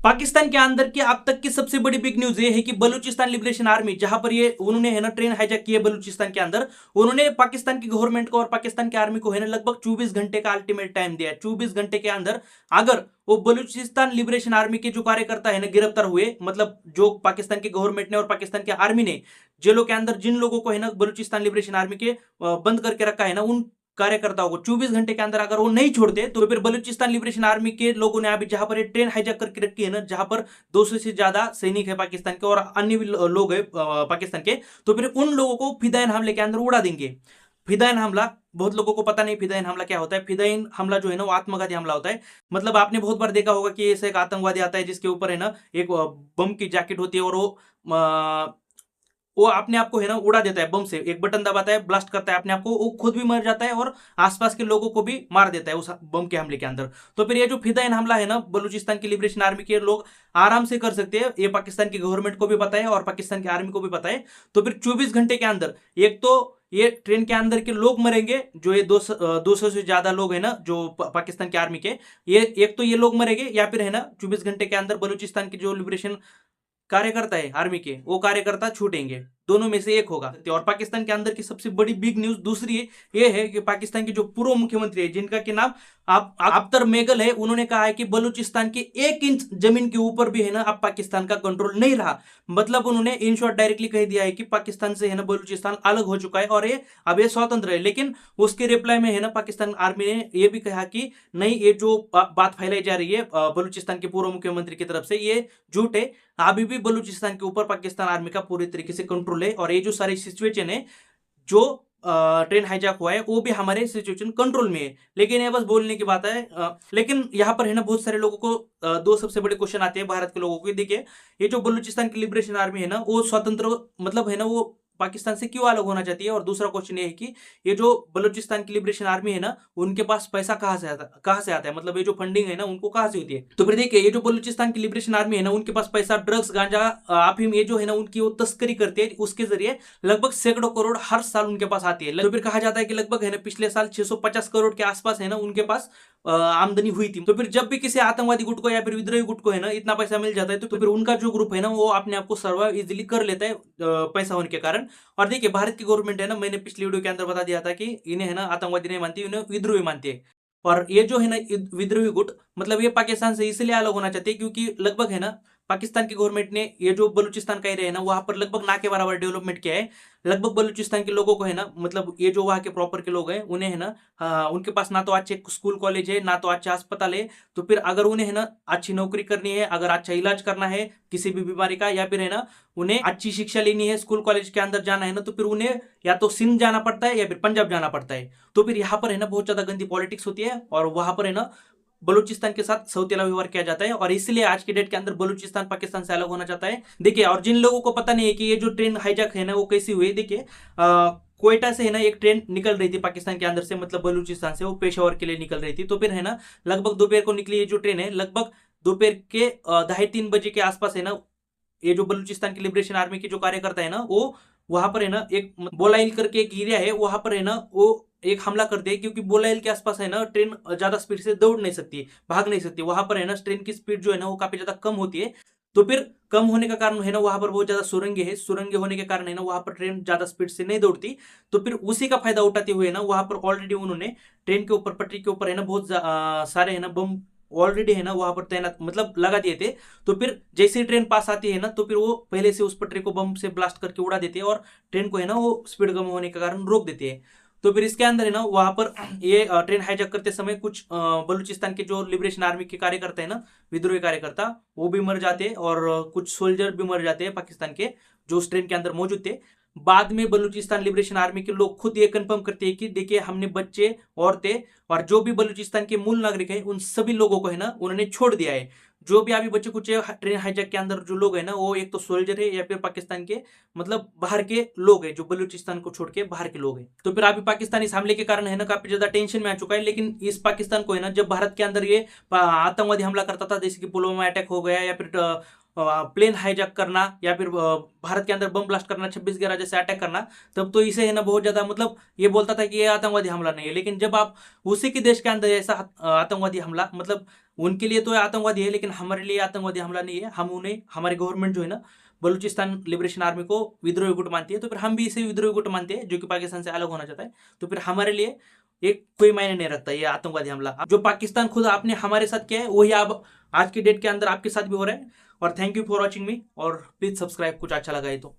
पाकिस्तान के अंदर की अब तक की सबसे बड़ी बिग न्यूज ये है कि बलूचिस्तान लिबरेशन आर्मी, जहां पर ये उन्होंने है ना ट्रेन हाईजैक की है बलूचिस्तान के अंदर, उन्होंने पाकिस्तान की गवर्नमेंट को और पाकिस्तान की आर्मी को है ना लगभग 24 घंटे का अल्टीमेट टाइम दिया है। 24 घंटे के अंदर अगर वो बलूचिस्तान लिबरेशन आर्मी के जो कार्यकर्ता है ना गिरफ्तार हुए, मतलब जो पाकिस्तान की गवर्नमेंट ने और पाकिस्तान की आर्मी ने जेलों के अंदर जिन लोगों को है ना बलूचिस्तान लिबरेशन आर्मी के बंद करके रखा है ना, उन कार्यकर्ताओं को 24 घंटे के अंदर अगर वो नहीं छोड़ते तो फिर बलूचिस्तान लिबरेशन आर्मी के लोगों ने अभी जहां पर ट्रेन हाईजैक करके रखी है ना, जहां पर 200 से ज्यादा सैनिक है पाकिस्तान के और अन्य भी लोग है पाकिस्तान के, तो फिर उन लोगों को फिदायन हमले के अंदर उड़ा देंगे। फिदायन हमला, बहुत लोगों को पता नहीं फिदायन हमला क्या होता है। फिदायन हमला जो है ना वो आत्मघाती हमला होता है। मतलब आपने बहुत बार देखा होगा कि ऐसा एक आतंकवादी आता है जिसके ऊपर है ना एक बम की जैकेट होती है और वो अपने आप को है ना उड़ा देता है बम से, एक बटन दबाता है, ब्लास्ट करता है अपने आप को, वो खुद भी मर जाता है और आसपास के लोगों को भी मार देता है उस बम के हमले के अंदर। तो फिर ये जो फिदायन हमला है ना बलूचिस्तान की लिबरेशन आर्मी के लोग आराम से कर सकते हैं, ये पाकिस्तान की गवर्नमेंट को भी पता है और पाकिस्तान की आर्मी को भी पता है। तो फिर 24 घंटे के अंदर एक तो ये ट्रेन के अंदर के लोग मरेंगे, जो ये 200 से ज्यादा लोग है ना जो पाकिस्तान की आर्मी के, ये एक तो ये लोग मरेंगे, या फिर है ना 24 घंटे के अंदर बलूचिस्तान की जो लिबरेशन कार्यकर्ता है आर्मी के, वो कार्यकर्ता छूटेंगे, दोनों में से एक होगा। और पाकिस्तान के अंदर की सबसे बड़ी बिग न्यूज दूसरी ये है कि पाकिस्तान के जो पूर्व मुख्यमंत्री है जिनका के नाम अख्तर मेगल है, उन्होंने कहा है कि बलूचिस्तान के 1 इंच जमीन के ऊपर भी है ना अब पाकिस्तान का कंट्रोल नहीं रहा। मतलब उन्होंने इन शॉर्ट डायरेक्टली कह दिया है कि पाकिस्तान से है ना बलूचिस्तान अलग हो चुका है और ये अब ये स्वतंत्र है। लेकिन उसके रिप्लाई में है ना पाकिस्तान आर्मी ने यह भी कहा कि नहीं, ये जो बात फैलाई जा रही है बलूचिस्तान के पूर्व मुख्यमंत्री की तरफ से, ये झूठ है। अभी भी बलूचिस्तान के ऊपर पाकिस्तान आर्मी का पूरी तरीके से कंट्रोल है और ये जो सारी सिचुएशन है जो ट्रेन हाईजैक हुआ है वो भी हमारे सिचुएशन कंट्रोल में है। लेकिन ये बस बोलने की बात है। लेकिन यहाँ पर है ना बहुत सारे लोगों को दो सबसे बड़े क्वेश्चन आते हैं भारत के लोगों को। देखिए, ये जो बलूचिस्तान की लिबरेशन आर्मी है ना वो स्वतंत्र, मतलब है ना वो पाकिस्तान से क्यों अलग होना चाहती है। और दूसरा क्वेश्चन ये है कि ये जो बलूचिस्तान की लिबरेशन आर्मी है ना उनके पास पैसा कहाँ से आता है, मतलब ये जो फंडिंग है ना उनको कहाँ से होती है। तो फिर देखिए, ये जो बलूचिस्तान की लिबरेशन आर्मी है ना उनके पास पैसा ड्रग्स, गांजा, अफीम, ये जो है ना उनकी वो तस्करी करते हैं, उसके जरिए लगभग सैकड़ों करोड़ हर साल उनके पास आती है। तो फिर कहा जाता है कि लगभग है ना पिछले साल 650 करोड़ के आसपास है ना उनके पास आमदनी हुई थी। तो फिर जब भी किसी आतंकवादी गुट को या फिर विद्रोही गुट को है ना इतना पैसा मिल जाता है तो फिर उनका जो ग्रुप है ना वो अपने आप को सर्वाइव इजिली कर लेता है पैसा होने के कारण। और देखिए, भारत की गवर्नमेंट है ना, मैंने पिछली वीडियो के अंदर बता दिया था कि इन्हें है ना आतंकवादी नहीं मानती, इन्हें विद्रोही मानती है। और ये जो है ना विद्रोही गुट, मतलब ये पाकिस्तान से इसलिए अलग होना चाहते हैं क्योंकि लगभग है ना पाकिस्तान की गवर्नमेंट ने ये जो बलूचिस्तान का एरिया है ना वहां पर लगभग ना के बराबर डेवलपमेंट किया है। लगभग बलूचिस्तान के लोगों को है ना, मतलब ये जो वहाँ के प्रॉपर के लोग हैं उन्हें है ना उनके पास ना तो अच्छे स्कूल कॉलेज है, ना तो अच्छा अस्पताल है। तो फिर अगर उन्हें है ना अच्छी नौकरी करनी है, अगर अच्छा इलाज करना है किसी भी बीमारी का, या फिर है ना उन्हें अच्छी शिक्षा लेनी है, स्कूल कॉलेज के अंदर जाना है ना, तो फिर उन्हें या तो सिंध जाना पड़ता है या फिर पंजाब जाना पड़ता है। तो फिर यहाँ पर है ना बहुत ज्यादा गंदी पॉलिटिक्स होती है और वहां पर है ना बलूचिस्तान के साथ सौतेला व्यवहार किया जाता है और इसलिए आज की डेट के अंदर बलूचिस्तान पाकिस्तान से अलग होना चाहता है। देखिए, और जिन लोगों को पता नहीं है कि ये जो ट्रेन हाईजैक है ना वो कैसी हुई, देखिए कोयटा से है ना एक ट्रेन निकल रही थी पाकिस्तान के अंदर से, मतलब बलूचिस्तान से, वो पेशावर के लिए निकल रही थी। तो फिर है ना लगभग दोपहर को निकली ये जो ट्रेन है, लगभग दोपहर के 2:30-3 बजे के आसपास है ना ये जो बलूचिस्तान की लिबरेशन आर्मी के जो कार्यकर्ता है ना वो वहां पर है ना एक बोलाइल करके एक एरिया है, वहां पर है ना वो एक हमला करते हैं क्योंकि बोलाइल के आसपास है ना ट्रेन ज्यादा स्पीड से दौड़ नहीं सकती, भाग नहीं सकती। वहां पर है ना ट्रेन की स्पीड जो है ना वो काफी ज्यादा कम होती है। तो फिर कम होने का कारण है ना वहां पर बहुत ज्यादा सुरंगे है, सुरंगे होने के कारण है ना वहां पर ट्रेन ज्यादा स्पीड से नहीं दौड़ती। तो फिर उसी का फायदा उठाते हुए ना वहां पर ऑलरेडी उन्होंने ट्रेन के ऊपर, पटरी के ऊपर है ना बहुत सारे है ना बम ऑलरेडी है ना वहां पर तैनात, मतलब लगा दिए थे। तो फिर जैसे ही ट्रेन पास आती है ना तो फिर वो पहले से उस पटरी को बम से ब्लास्ट करके उड़ा देते हैं और ट्रेन को है ना वो स्पीड कम होने के कारण रोक देते हैं। तो फिर इसके अंदर है ना वहां पर ये ट्रेन हाईजैक करते समय कुछ बलूचिस्तान के जो लिबरेशन आर्मी के कार्यकर्ता है ना, विद्रोही कार्यकर्ता, वो भी मर जाते हैं और कुछ सोल्जर भी मर जाते हैं पाकिस्तान के जो उस ट्रेन के अंदर मौजूद थे। बाद में बलूचिस्तान लिबरेशन आर्मी के लोग खुद ये कंफर्म करते हैं कि देखिए हमने बच्चे, औरतें और जो भी बलूचिस्तान के मूल नागरिक हैं उन सभी लोगों को है ना उन्होंने छोड़ दिया है। जो भी अभी बच्चे कुछ ट्रेन हाईजैक के अंदर जो लोग हैं ना वो एक तो सोल्जर है या फिर पाकिस्तान के, मतलब बाहर के लोग हैं, जो बलूचिस्तान को छोड़ के बाहर के लोग हैं। तो फिर अभी पाकिस्तान इस हमले के कारण है ना काफी ज्यादा टेंशन में आ चुका है। लेकिन इस पाकिस्तान को है ना जब भारत के अंदर ये आतंकवादी हमला करता था, जैसे कि पुलवामा अटैक हो गया या फिर प्लेन हाईजैक करना या फिर भारत के अंदर बम ब्लास्ट करना, 26/11 जैसे अटैक करना, तब तो इसे है ना बहुत ज्यादा मतलब ये बोलता था कि ये आतंकवादी हमला नहीं है। लेकिन जब आप उसी के देश के अंदर ऐसा आतंकवादी हमला, मतलब उनके लिए तो आतंकवादी है लेकिन हमारे लिए आतंकवादी हमला नहीं है, हम उन्हें, हमारी गवर्नमेंट जो है ना बलूचिस्तान लिबरेशन आर्मी को विद्रोही गुट मानती है, तो फिर हम भी इसे विद्रोही गुट मानते हैं जो कि पाकिस्तान से अलग होना चाहता है। तो फिर हमारे लिए एक कोई मायने नहीं रखता ये आतंकवादी हमला। जो पाकिस्तान खुद आपने हमारे साथ किया है वही अब आज की डेट के अंदर आपके साथ भी हो रहा है। और थैंक यू फॉर वॉचिंग मी, और प्लीज सब्सक्राइब, कुछ अच्छा लगा है तो।